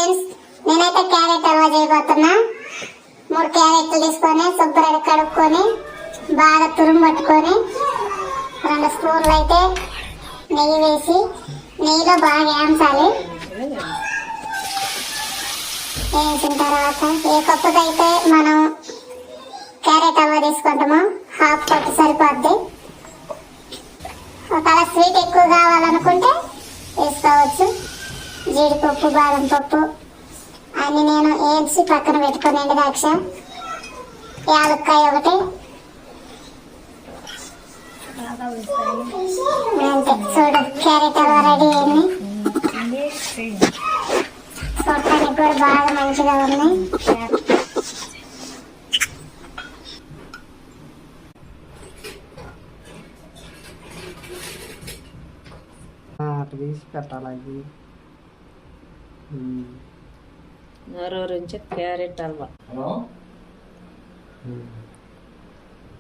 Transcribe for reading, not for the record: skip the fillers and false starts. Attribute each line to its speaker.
Speaker 1: Friends, నేనైతే carrot halwa చేయబోతున్నా. 3 క్యారెట్లు తీసుకొని శుభ్రంగా కడుక్కొని బాగా తురుము పట్టుకొని 2 స్పూన్లు అయితే నెయ్యి వేసి నెయ్యిలో బాగా వేయించాలి. వేయించిన తర్వాత ఏ కప్పుతో అయితే మనం క్యారెట్ హల్వా తీసుకుంటామో హాఫ్ కప్పు సరిపోద్ది. ఒకవేళ స్వీట్ ఎక్కువ కావాలనుకుంటే వేసుకోవచ్చు. జీడిపప్పు, బాదం పప్పు అన్ని నేను వేసి పక్కన పెట్టుకుని ఎండు ద్రాక్ష, యాలక్కాయ ఒకటి అంతే. చూడు క్యారెట్ హల్వా రెడీ అయింది. చూడటానికి కూడా బాగా మంచిగా ఉంది.
Speaker 2: తీసి పెట్టాలి.
Speaker 3: నోరూరించి క్యారెట్ హల్వా.